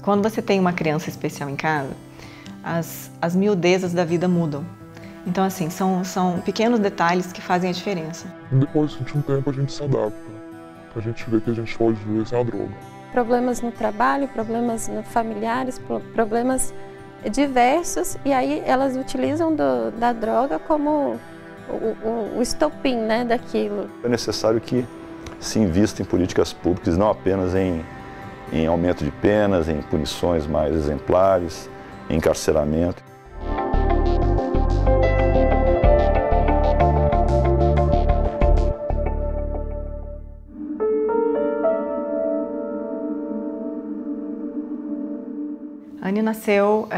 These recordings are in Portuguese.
Quando você tem uma criança especial em casa, as miudezas da vida mudam. Então, assim, são pequenos detalhes que fazem a diferença. Depois de um tempo a gente se adapta. A gente vê que a gente pode viver sem a droga. Problemas no trabalho, problemas familiares, problemas diversos, e aí elas utilizam da droga como o estopim, né, daquilo. É necessário que se invista em políticas públicas, não apenas em aumento de penas, em punições mais exemplares, em encarceramento. A Anne nasceu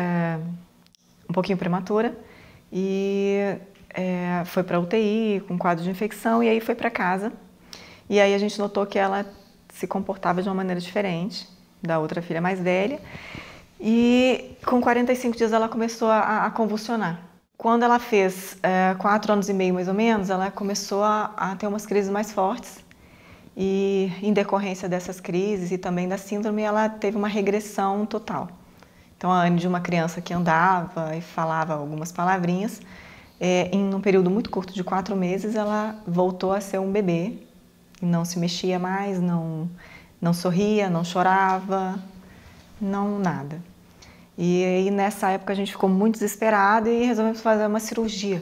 um pouquinho prematura e foi para UTI com quadro de infecção e aí foi para casa. E aí a gente notou que ela se comportava de uma maneira diferente da outra filha mais velha e com 45 dias ela começou a convulsionar. Quando ela fez 4 anos e meio mais ou menos, ela começou a ter umas crises mais fortes e em decorrência dessas crises e também da síndrome ela teve uma regressão total. Então, a Anne, de uma criança que andava e falava algumas palavrinhas, em um período muito curto de 4 meses, ela voltou a ser um bebê. E não se mexia mais, não sorria, não chorava, não nada. E aí, nessa época, a gente ficou muito desesperada e resolvemos fazer uma cirurgia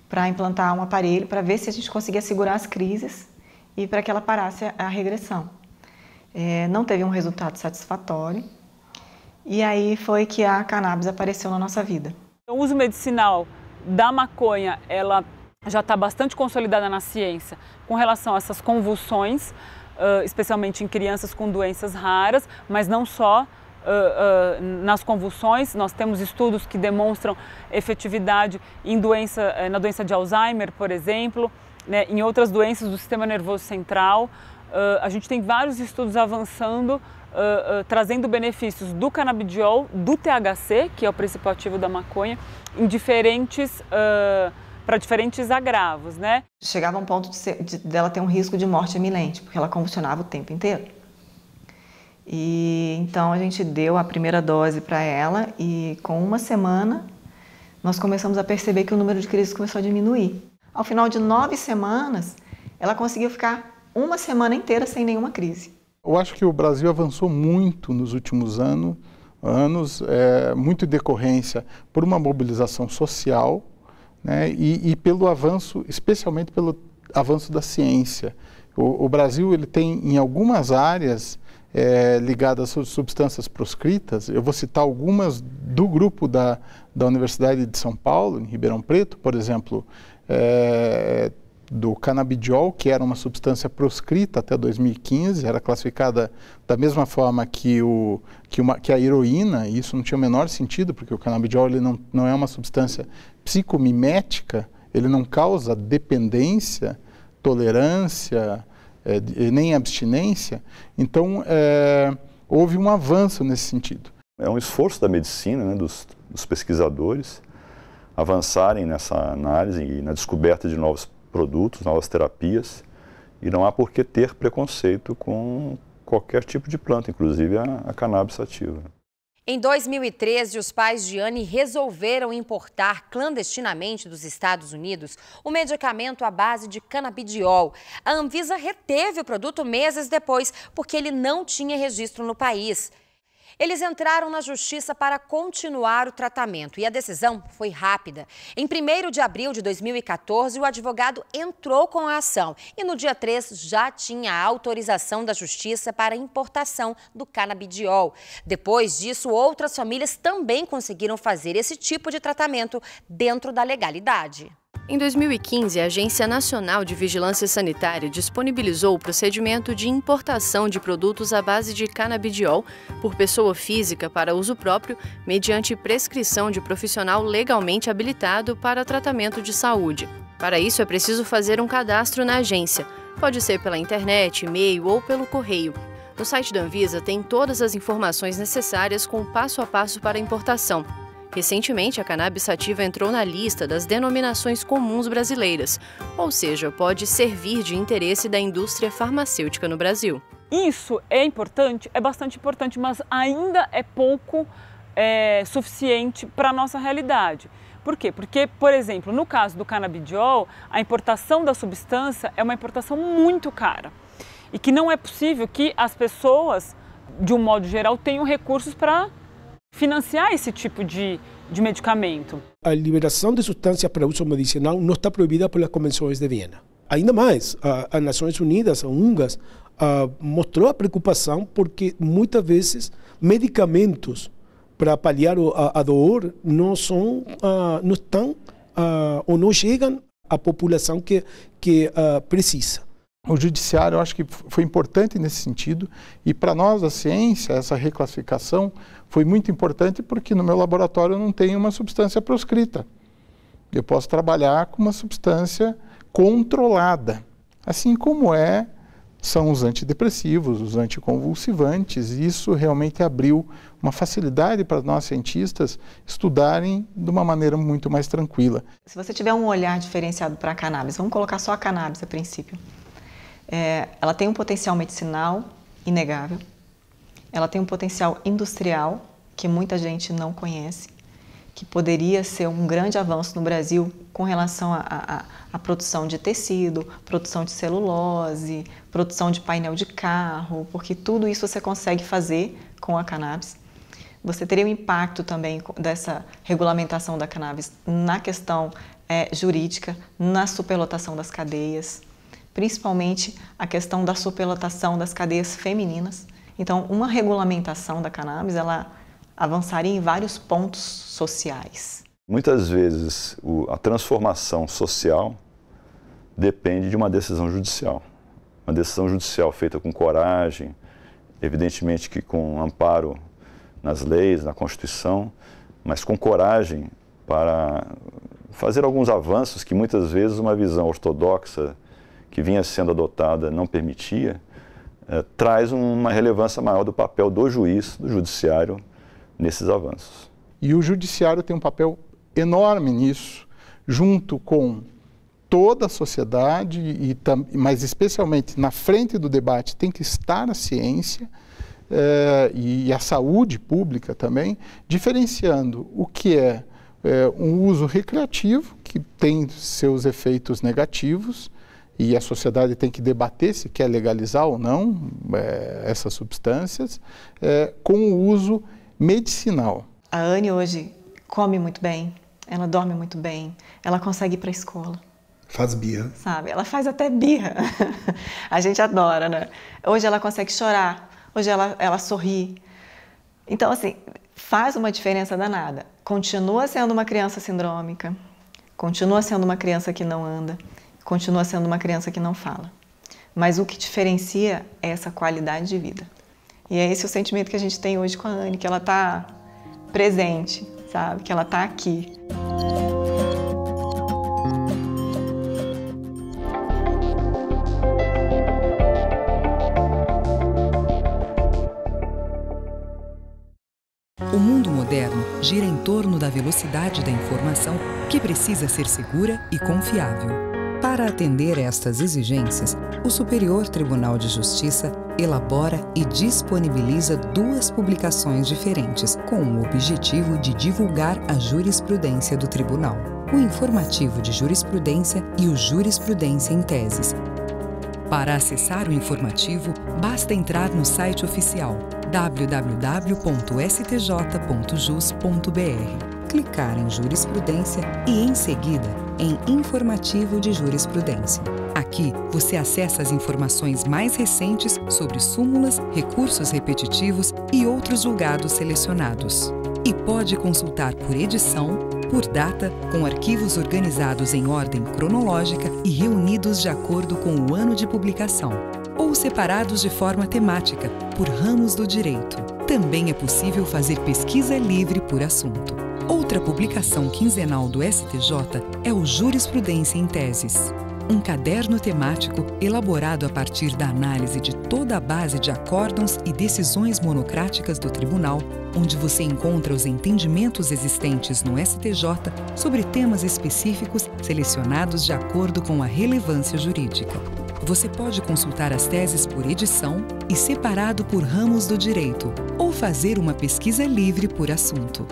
para implantar um aparelho, para ver se a gente conseguia segurar as crises e para que ela parasse a regressão. Não teve um resultado satisfatório. E aí foi que a cannabis apareceu na nossa vida. O uso medicinal da maconha, ela já está bastante consolidada na ciência com relação a essas convulsões, especialmente em crianças com doenças raras, mas não só nas convulsões. Nós temos estudos que demonstram efetividade em na doença de Alzheimer, por exemplo, né, em outras doenças do sistema nervoso central. A gente tem vários estudos avançando, trazendo benefícios do canabidiol, do THC, que é o princípio ativo da maconha, em para diferentes agravos, né? Chegava a um ponto dela ter um risco de morte iminente, porque ela convulsionava o tempo inteiro. E então a gente deu a primeira dose para ela e com 1 semana nós começamos a perceber que o número de crises começou a diminuir. Ao final de 9 semanas, ela conseguiu ficar 1 semana inteira sem nenhuma crise. Eu acho que o Brasil avançou muito nos últimos anos, muito em decorrência por uma mobilização social, né, e pelo avanço, especialmente pelo avanço da ciência. O Brasil ele tem em algumas áreas ligadas às substâncias proscritas. Eu vou citar algumas do grupo da Universidade de São Paulo, em Ribeirão Preto, por exemplo, do canabidiol, que era uma substância proscrita até 2015, era classificada da mesma forma que a heroína, e isso não tinha o menor sentido, porque o canabidiol ele não é uma substância psicomimética, ele não causa dependência, tolerância, nem abstinência. Então, houve um avanço nesse sentido. É um esforço da medicina, né, dos pesquisadores, avançarem nessa análise e na descoberta de novos produtos, novas terapias, e não há por que ter preconceito com qualquer tipo de planta, inclusive a cannabis sativa. Em 2013, os pais de Anne resolveram importar clandestinamente dos Estados Unidos o medicamento à base de canabidiol. A Anvisa reteve o produto meses depois, porque ele não tinha registro no país. Eles entraram na justiça para continuar o tratamento e a decisão foi rápida. Em 1º de abril de 2014, o advogado entrou com a ação e no dia 3 já tinha a autorização da justiça para a importação do canabidiol. Depois disso, outras famílias também conseguiram fazer esse tipo de tratamento dentro da legalidade. Em 2015, a Agência Nacional de Vigilância Sanitária disponibilizou o procedimento de importação de produtos à base de canabidiol por pessoa física para uso próprio, mediante prescrição de profissional legalmente habilitado para tratamento de saúde. Para isso, é preciso fazer um cadastro na agência. Pode ser pela internet, e-mail ou pelo correio. No site da Anvisa tem todas as informações necessárias com o passo a passo para a importação. Recentemente, a cannabis sativa entrou na lista das denominações comuns brasileiras, ou seja, pode servir de interesse da indústria farmacêutica no Brasil. Isso é importante? É bastante importante, mas ainda é pouco suficiente para a nossa realidade. Por quê? Porque, por exemplo, no caso do canabidiol, a importação da substância é uma importação muito cara e que não é possível que as pessoas, de um modo geral, tenham recursos para financiar esse tipo de medicamento. A liberação de substâncias para uso medicinal não está proibida pelas convenções de Viena. Ainda mais, as Nações Unidas, a UNGAS, mostrou a preocupação porque muitas vezes medicamentos para paliar a dor não estão ou não chegam à população que precisa. O judiciário, eu acho que foi importante nesse sentido, e para nós, a ciência, essa reclassificação foi muito importante porque no meu laboratório eu não tenho uma substância proscrita. Eu posso trabalhar com uma substância controlada, assim como são os antidepressivos, os anticonvulsivantes, e isso realmente abriu uma facilidade para nós cientistas estudarem de uma maneira muito mais tranquila. Se você tiver um olhar diferenciado para a cannabis, vamos colocar só a cannabis a princípio. Ela tem um potencial medicinal inegável, ela tem um potencial industrial que muita gente não conhece, que poderia ser um grande avanço no Brasil com relação à produção de tecido, produção de celulose, produção de painel de carro, porque tudo isso você consegue fazer com a cannabis. Você teria um impacto também dessa regulamentação da cannabis na questão jurídica, na superlotação das cadeias, principalmente a questão da superlotação das cadeias femininas. Então, uma regulamentação da cannabis, ela avançaria em vários pontos sociais. Muitas vezes a transformação social depende de uma decisão judicial. Uma decisão judicial feita com coragem, evidentemente que com amparo nas leis, na Constituição, mas com coragem para fazer alguns avanços que muitas vezes uma visão ortodoxa que vinha sendo adotada não permitia, traz uma relevância maior do papel do juiz, do judiciário, nesses avanços. E o judiciário tem um papel enorme nisso, junto com toda a sociedade, mas especialmente na frente do debate tem que estar a ciência e a saúde pública também, diferenciando o que é um uso recreativo, que tem seus efeitos negativos, e a sociedade tem que debater se quer legalizar ou não essas substâncias, com o uso medicinal. A Anne hoje come muito bem, ela dorme muito bem, ela consegue ir para a escola. Faz birra. Sabe, ela faz até birra. A gente adora, né? Hoje ela consegue chorar, hoje ela sorri. Então, assim, faz uma diferença danada. Continua sendo uma criança sindrômica, continua sendo uma criança que não anda, continua sendo uma criança que não fala. Mas o que diferencia é essa qualidade de vida. E é esse o sentimento que a gente tem hoje com a Anne, que ela está presente, sabe? Que ela está aqui. O mundo moderno gira em torno da velocidade da informação que precisa ser segura e confiável. Para atender a estas exigências, o Superior Tribunal de Justiça elabora e disponibiliza 2 publicações diferentes com o objetivo de divulgar a jurisprudência do Tribunal: o Informativo de Jurisprudência e o Jurisprudência em Teses. Para acessar o informativo, basta entrar no site oficial www.stj.jus.br, clicar em Jurisprudência e, em seguida, em Informativo de Jurisprudência. Aqui, você acessa as informações mais recentes sobre súmulas, recursos repetitivos e outros julgados selecionados. E pode consultar por edição, por data, com arquivos organizados em ordem cronológica e reunidos de acordo com o ano de publicação, ou separados de forma temática, por ramos do direito. Também é possível fazer pesquisa livre por assunto. Outra publicação quinzenal do STJ é o Jurisprudência em Teses, um caderno temático elaborado a partir da análise de toda a base de acórdãos e decisões monocráticas do Tribunal, onde você encontra os entendimentos existentes no STJ sobre temas específicos selecionados de acordo com a relevância jurídica. Você pode consultar as teses por edição e separado por ramos do direito, ou fazer uma pesquisa livre por assunto.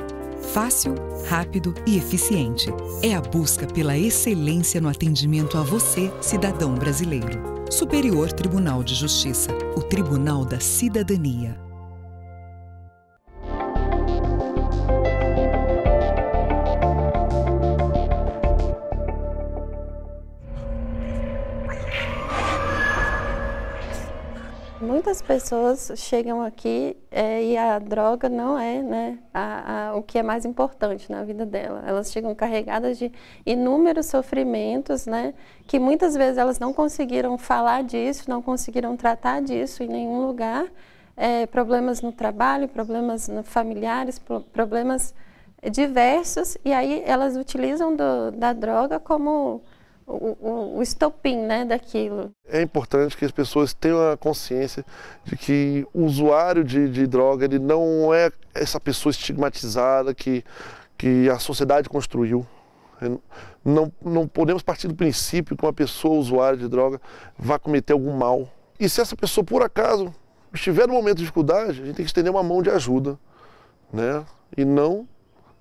Fácil, rápido e eficiente. É a busca pela excelência no atendimento a você, cidadão brasileiro. Superior Tribunal de Justiça, o Tribunal da Cidadania. Muitas pessoas chegam aqui e a droga não é, né, o que é mais importante na vida dela. Elas chegam carregadas de inúmeros sofrimentos, né, que muitas vezes elas não conseguiram falar disso, não conseguiram tratar disso em nenhum lugar. Problemas no trabalho, problemas familiares, problemas diversos, e aí elas utilizam da droga como o estopim, né, daquilo. É importante que as pessoas tenham a consciência de que o usuário de droga ele não é essa pessoa estigmatizada que a sociedade construiu. Não podemos partir do princípio que uma pessoa usuária de droga vai cometer algum mal. E se essa pessoa, por acaso, estiver num momento de dificuldade, a gente tem que estender uma mão de ajuda, né? E não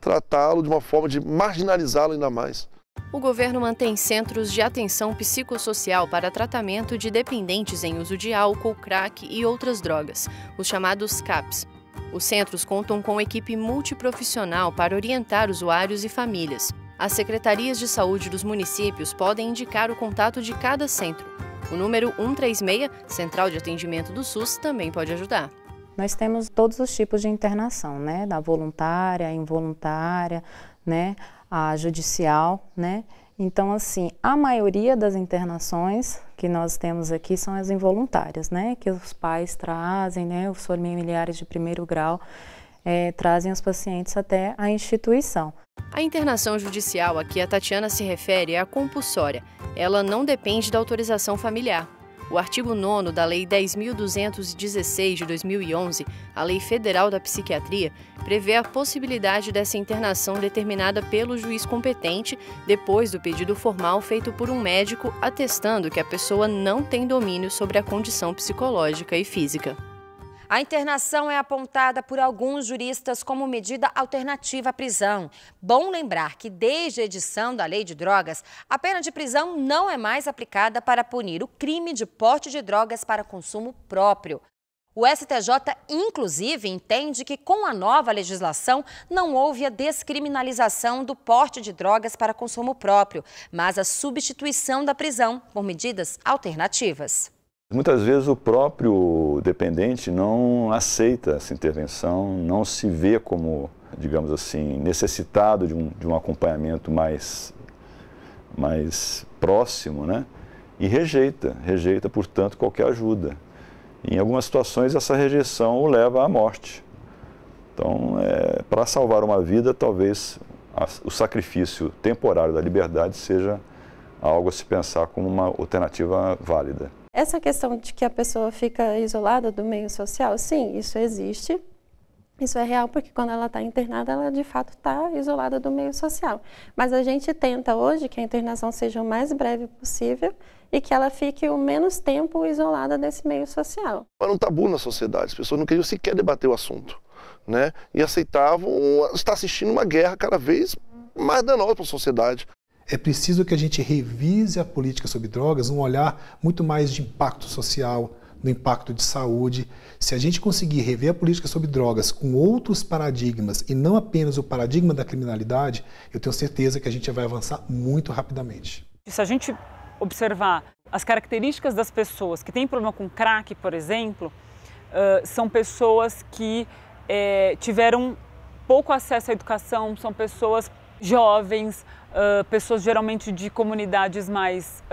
tratá-lo de uma forma de marginalizá-lo ainda mais. O governo mantém centros de atenção psicossocial para tratamento de dependentes em uso de álcool, crack e outras drogas, os chamados CAPs. Os centros contam com equipe multiprofissional para orientar usuários e famílias. As secretarias de saúde dos municípios podem indicar o contato de cada centro. O número 136, Central de Atendimento do SUS, também pode ajudar. Nós temos todos os tipos de internação, né? Da voluntária, involuntária, né? A judicial, né? Então, assim, a maioria das internações que nós temos aqui são as involuntárias, né? Que os pais trazem, né? Os familiares de primeiro grau trazem os pacientes até a instituição. A internação judicial a que a Tatiana se refere é a compulsória. Ela não depende da autorização familiar. O artigo 9º da Lei 10.216 de 2011, a Lei Federal da Psiquiatria, prevê a possibilidade dessa internação determinada pelo juiz competente depois do pedido formal feito por um médico atestando que a pessoa não tem domínio sobre a condição psicológica e física. A internação é apontada por alguns juristas como medida alternativa à prisão. Bom lembrar que desde a edição da Lei de Drogas, a pena de prisão não é mais aplicada para punir o crime de porte de drogas para consumo próprio. O STJ, inclusive, entende que com a nova legislação não houve a descriminalização do porte de drogas para consumo próprio, mas a substituição da prisão por medidas alternativas. Muitas vezes o próprio dependente não aceita essa intervenção, não se vê como, digamos assim, necessitado de um acompanhamento mais próximo, né? E rejeita, portanto, qualquer ajuda. Em algumas situações, essa rejeição o leva à morte. Então, para salvar uma vida, talvez o sacrifício temporário da liberdade seja algo a se pensar como uma alternativa válida. Essa questão de que a pessoa fica isolada do meio social, sim, isso existe. Isso é real porque quando ela está internada, ela de fato está isolada do meio social. Mas a gente tenta hoje que a internação seja o mais breve possível e que ela fique o menos tempo isolada desse meio social. Era um tabu na sociedade, as pessoas não queriam sequer debater o assunto, né? E aceitavam estar assistindo uma guerra cada vez mais danosa para a sociedade. É preciso que a gente revise a política sobre drogas, um olhar muito mais de impacto social, no impacto de saúde. Se a gente conseguir rever a política sobre drogas com outros paradigmas e não apenas o paradigma da criminalidade, eu tenho certeza que a gente vai avançar muito rapidamente. Se a gente observar as características das pessoas que têm problema com crack, por exemplo, são pessoas que tiveram pouco acesso à educação, são pessoas jovens, pessoas geralmente de comunidades mais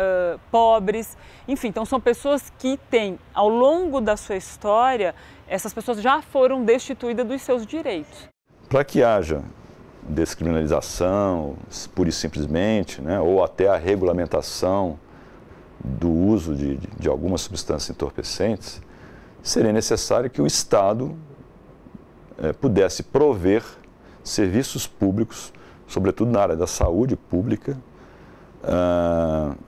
pobres, enfim, então são pessoas que têm, ao longo da sua história, essas pessoas já foram destituídas dos seus direitos. Para que haja descriminalização, pura e simplesmente, né, ou até a regulamentação do uso de algumas substâncias entorpecentes, seria necessário que o Estado pudesse prover serviços públicos, sobretudo na área da saúde pública,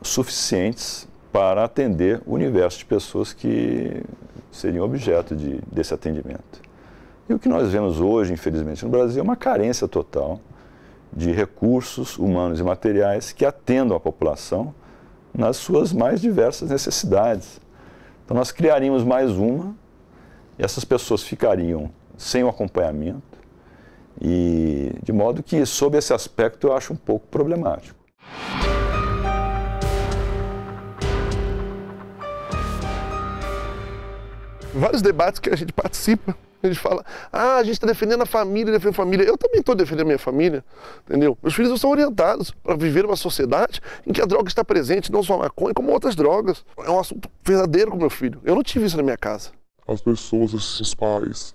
suficientes para atender o universo de pessoas que seriam objeto desse atendimento. E o que nós vemos hoje, infelizmente, no Brasil é uma carência total de recursos humanos e materiais que atendam a população nas suas mais diversas necessidades. Então nós criaríamos mais uma e essas pessoas ficariam sem o acompanhamento e de modo que, sob esse aspecto, eu acho um pouco problemático. Vários debates que a gente participa, a gente fala, a gente está defendendo a família, defendendo a família. Eu também estou defendendo a minha família, entendeu? Meus filhos são orientados para viver uma sociedade em que a droga está presente, não só a maconha, como outras drogas. É um assunto verdadeiro com meu filho. Eu não tive isso na minha casa. As pessoas, esses pais,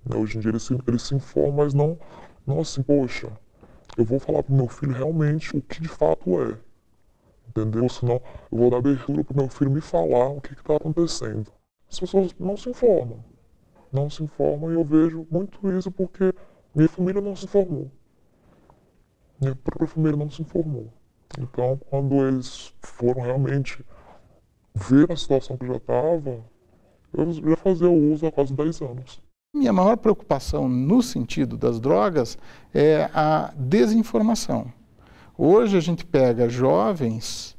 né, hoje em dia eles se informam, mas não assim, poxa, eu vou falar pro meu filho realmente o que de fato é, entendeu? Senão eu vou dar abertura pro meu filho me falar o que está acontecendo. As pessoas não se informam e eu vejo muito isso porque minha família não se informou. Minha própria família não se informou. Então, quando eles foram realmente ver a situação que eu já estava, eu já fazia o uso há quase 10 anos. Minha maior preocupação no sentido das drogas é a desinformação. Hoje a gente pega jovens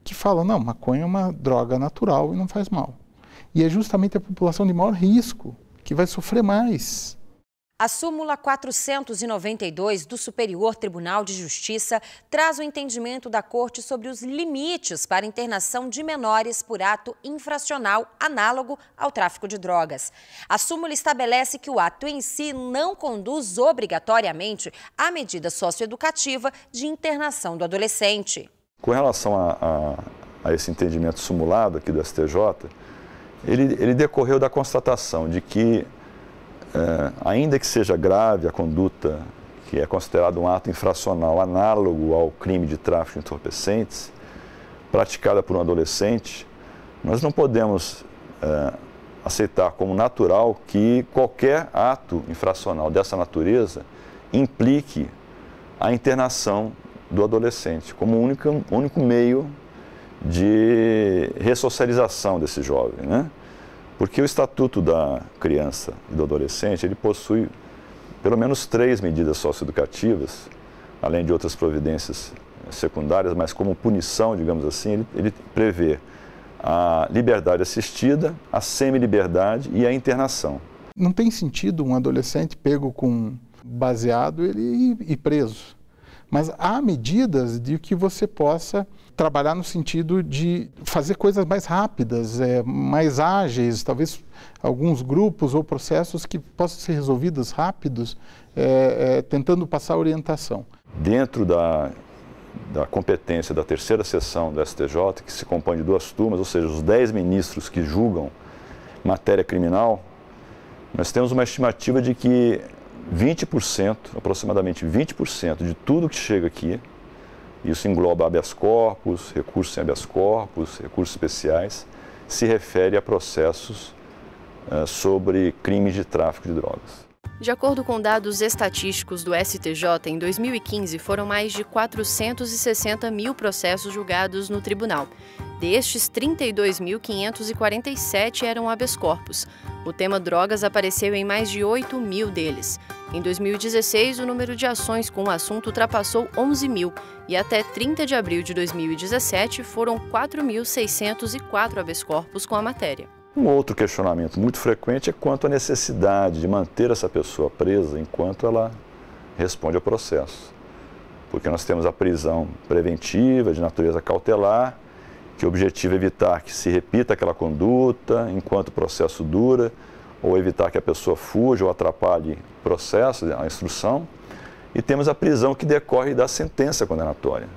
que falam, não, maconha é uma droga natural e não faz mal. E é justamente a população de maior risco que vai sofrer mais. A súmula 492 do Superior Tribunal de Justiça traz o entendimento da Corte sobre os limites para internação de menores por ato infracional análogo ao tráfico de drogas. A súmula estabelece que o ato em si não conduz obrigatoriamente à medida socioeducativa de internação do adolescente. Com relação a esse entendimento sumulado aqui do STJ, ele decorreu da constatação de que ainda que seja grave a conduta que é considerada um ato infracional análogo ao crime de tráfico de entorpecentes, praticada por um adolescente, nós não podemos aceitar como natural que qualquer ato infracional dessa natureza implique a internação do adolescente como único meio de ressocialização desse jovem, né? Porque o Estatuto da Criança e do Adolescente, ele possui pelo menos 3 medidas socioeducativas, além de outras providências secundárias, mas como punição, digamos assim, ele prevê a liberdade assistida, a semi-liberdade e a internação. Não tem sentido um adolescente pego com baseado ele ir preso. Mas há medidas de que você possa trabalhar no sentido de fazer coisas mais rápidas, mais ágeis, talvez alguns grupos ou processos que possam ser resolvidos rápidos, tentando passar orientação. Dentro da competência da terceira sessão do STJ, que se compõe de 2 turmas, ou seja, os 10 ministros que julgam matéria criminal, nós temos uma estimativa de que 20%, aproximadamente 20% de tudo que chega aqui, isso engloba habeas corpus, recursos sem habeas corpus, recursos especiais, se refere a processos sobre crimes de tráfico de drogas. De acordo com dados estatísticos do STJ, em 2015 foram mais de 460 mil processos julgados no tribunal. Destes, 32.547 eram habeas corpus. O tema drogas apareceu em mais de 8 mil deles. Em 2016, o número de ações com o assunto ultrapassou 11 mil e até 30 de abril de 2017 foram 4.604 habeas corpus com a matéria. Um outro questionamento muito frequente é quanto à necessidade de manter essa pessoa presa enquanto ela responde ao processo. Porque nós temos a prisão preventiva, de natureza cautelar, que o objetivo é evitar que se repita aquela conduta enquanto o processo dura, ou evitar que a pessoa fuja ou atrapalhe o processo, a instrução. E temos a prisão que decorre da sentença condenatória.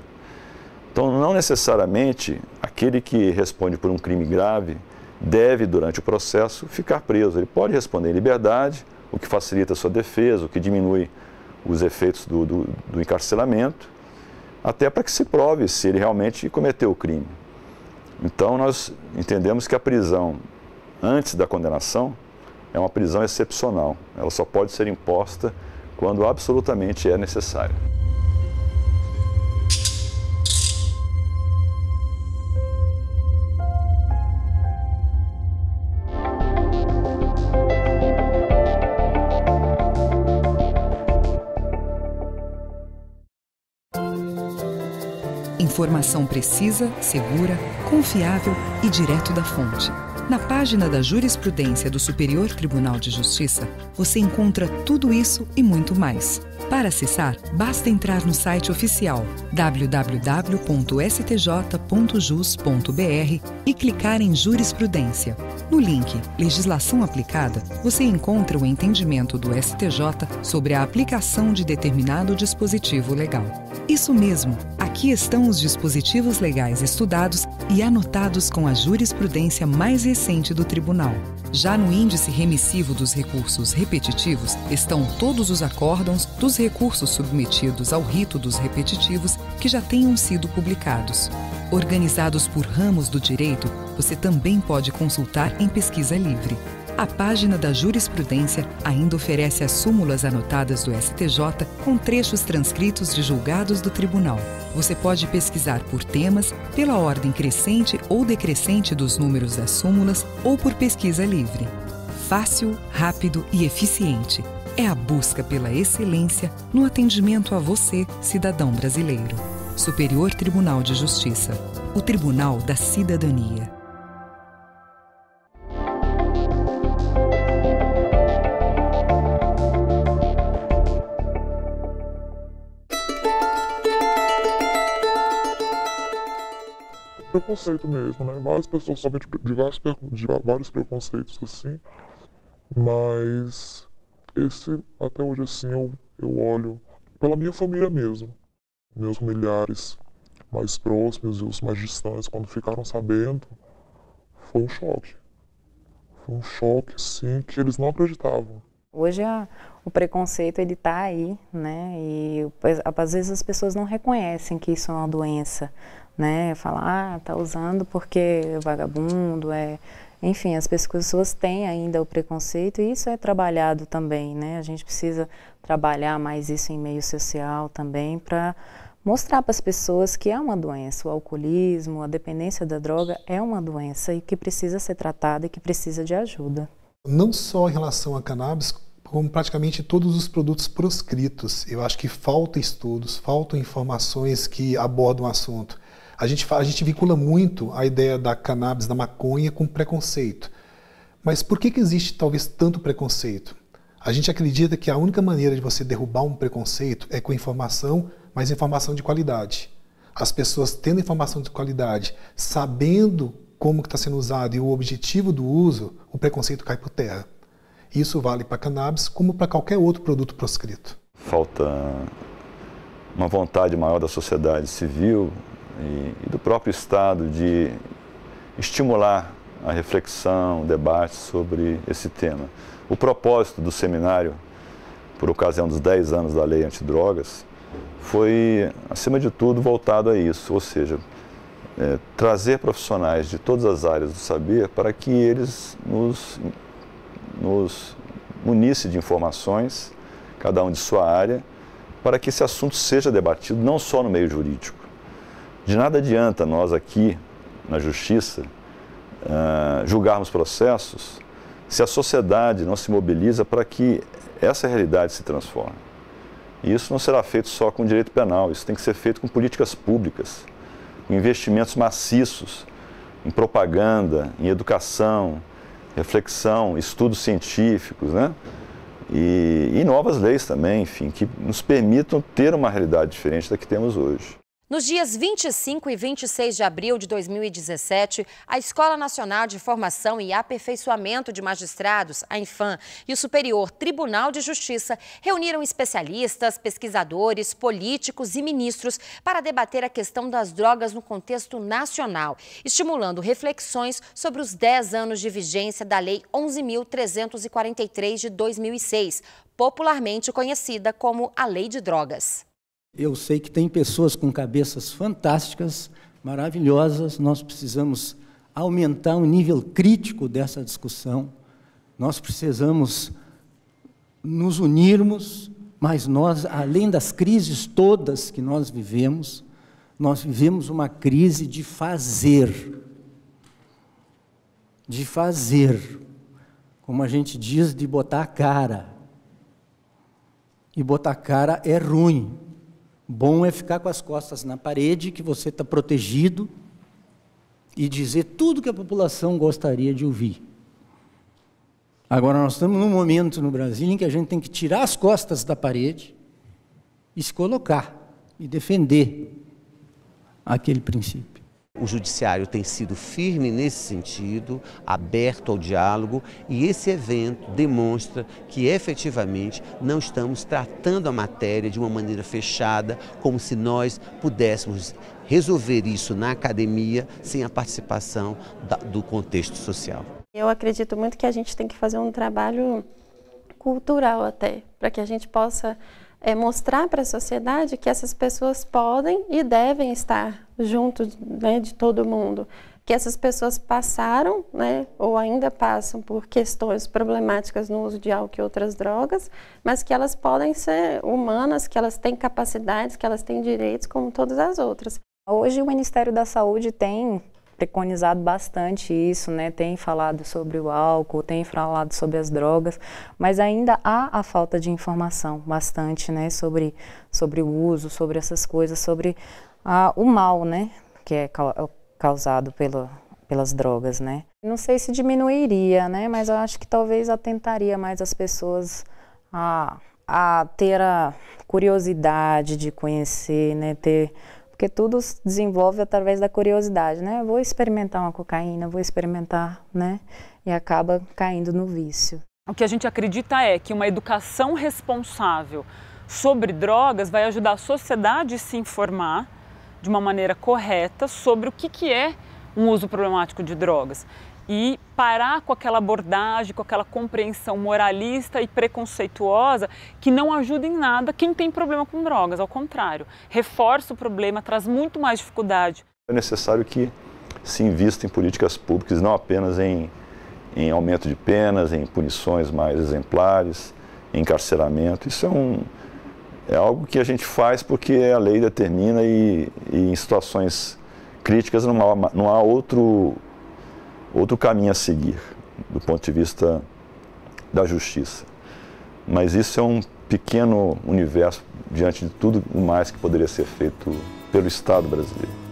Então, não necessariamente aquele que responde por um crime grave deve, durante o processo, ficar preso. Ele pode responder em liberdade, o que facilita a sua defesa, o que diminui os efeitos do encarceramento, até para que se prove se ele realmente cometeu o crime. Então, nós entendemos que a prisão antes da condenação é uma prisão excepcional. Ela só pode ser imposta quando absolutamente é necessário. Informação precisa, segura, confiável e direto da fonte. Na página da Jurisprudência do Superior Tribunal de Justiça, você encontra tudo isso e muito mais. Para acessar, basta entrar no site oficial www.stj.jus.br e clicar em Jurisprudência. No link Legislação Aplicada, você encontra o entendimento do STJ sobre a aplicação de determinado dispositivo legal. Isso mesmo, aqui estão os dispositivos legais estudados e anotados com a jurisprudência mais recente do Tribunal. Já no índice remissivo dos recursos repetitivos estão todos os acórdãos dos recursos submetidos ao rito dos repetitivos que já tenham sido publicados. Organizados por ramos do direito, você também pode consultar em pesquisa livre. A página da Jurisprudência ainda oferece as súmulas anotadas do STJ com trechos transcritos de julgados do Tribunal. Você pode pesquisar por temas, pela ordem crescente ou decrescente dos números das súmulas ou por pesquisa livre. Fácil, rápido e eficiente. É a busca pela excelência no atendimento a você, cidadão brasileiro. Superior Tribunal de Justiça. O Tribunal da Cidadania. Preconceito mesmo, né? Várias pessoas sabem de vários preconceitos assim, mas esse até hoje assim eu olho pela minha família mesmo. Meus familiares mais próximos e os mais distantes, quando ficaram sabendo, foi um choque. Foi um choque, sim, que eles não acreditavam. Hoje o preconceito ele está aí, né? E às vezes as pessoas não reconhecem que isso é uma doença, né? Falar, tá usando porque é vagabundo, enfim, as pessoas têm ainda o preconceito e isso é trabalhado também, né? A gente precisa trabalhar mais isso em meio social também para mostrar para as pessoas que é uma doença. O alcoolismo, a dependência da droga é uma doença e que precisa ser tratada e que precisa de ajuda. Não só em relação a cannabis, como praticamente todos os produtos proscritos. Eu acho que faltam estudos, faltam informações que abordam o assunto. A gente vincula muito a ideia da cannabis, da maconha, com preconceito. Mas por que existe talvez tanto preconceito? A gente acredita que a única maneira de você derrubar um preconceito é com informação, mas informação de qualidade. As pessoas tendo informação de qualidade, sabendo como está sendo usado e o objetivo do uso, o preconceito cai por terra. Isso vale para cannabis como para qualquer outro produto proscrito. Falta uma vontade maior da sociedade civil e do próprio Estado de estimular a reflexão, o debate sobre esse tema. O propósito do seminário, por ocasião dos 10 anos da Lei Antidrogas, foi, acima de tudo, voltado a isso, ou seja, trazer profissionais de todas as áreas do saber para que eles nos munissem de informações, cada um de sua área, para que esse assunto seja debatido não só no meio jurídico. De nada adianta nós aqui, na Justiça, julgarmos processos se a sociedade não se mobiliza para que essa realidade se transforme. E isso não será feito só com direito penal, isso tem que ser feito com políticas públicas, com investimentos maciços em propaganda, em educação, reflexão, estudos científicos, né? E novas leis também, enfim, que nos permitam ter uma realidade diferente da que temos hoje. Nos dias 25 e 26 de abril de 2017, a Escola Nacional de Formação e Aperfeiçoamento de Magistrados, a Infam, e o Superior Tribunal de Justiça reuniram especialistas, pesquisadores, políticos e ministros para debater a questão das drogas no contexto nacional, estimulando reflexões sobre os 10 anos de vigência da Lei 11.343 de 2006, popularmente conhecida como a Lei de Drogas. Eu sei que tem pessoas com cabeças fantásticas, maravilhosas. Nós precisamos aumentar o nível crítico dessa discussão. Nós precisamos nos unirmos, mas nós, além das crises todas que nós vivemos uma crise de fazer. De fazer. Como a gente diz, de botar a cara. E botar a cara é ruim. Bom é ficar com as costas na parede, que você está protegido, e dizer tudo que a população gostaria de ouvir. Agora, nós estamos num momento no Brasil em que a gente tem que tirar as costas da parede e se colocar e defender aquele princípio. O judiciário tem sido firme nesse sentido, aberto ao diálogo, e esse evento demonstra que efetivamente não estamos tratando a matéria de uma maneira fechada, como se nós pudéssemos resolver isso na academia sem a participação do contexto social. Eu acredito muito que a gente tem que fazer um trabalho cultural até, para que a gente possa mostrar para a sociedade que essas pessoas podem e devem estar junto, né, de todo mundo. Que essas pessoas passaram, né, ou ainda passam por questões problemáticas no uso de álcool e outras drogas, mas que elas podem ser humanas, que elas têm capacidades, que elas têm direitos como todas as outras. Hoje o Ministério da Saúde tem preconizado bastante isso, né? Tem falado sobre o álcool, tem falado sobre as drogas, mas ainda há a falta de informação bastante, né? Sobre o uso, sobre essas coisas, sobre o mal, né? Que é causado pelas drogas, né? Não sei se diminuiria, né? Mas eu acho que talvez atentaria mais as pessoas a ter a curiosidade de conhecer, né? Porque tudo se desenvolve através da curiosidade, né? Vou experimentar uma cocaína, vou experimentar, né? E acaba caindo no vício. O que a gente acredita é que uma educação responsável sobre drogas vai ajudar a sociedade a se informar de uma maneira correta sobre o que é um uso problemático de drogas. E parar com aquela abordagem, com aquela compreensão moralista e preconceituosa que não ajuda em nada quem tem problema com drogas, ao contrário, reforça o problema, traz muito mais dificuldade. É necessário que se invista em políticas públicas, não apenas em aumento de penas, em punições mais exemplares, em encarceramento. Isso é algo que a gente faz porque a lei determina e em situações críticas não há outro caminho a seguir, do ponto de vista da justiça. Mas isso é um pequeno universo diante de tudo mais que poderia ser feito pelo Estado brasileiro.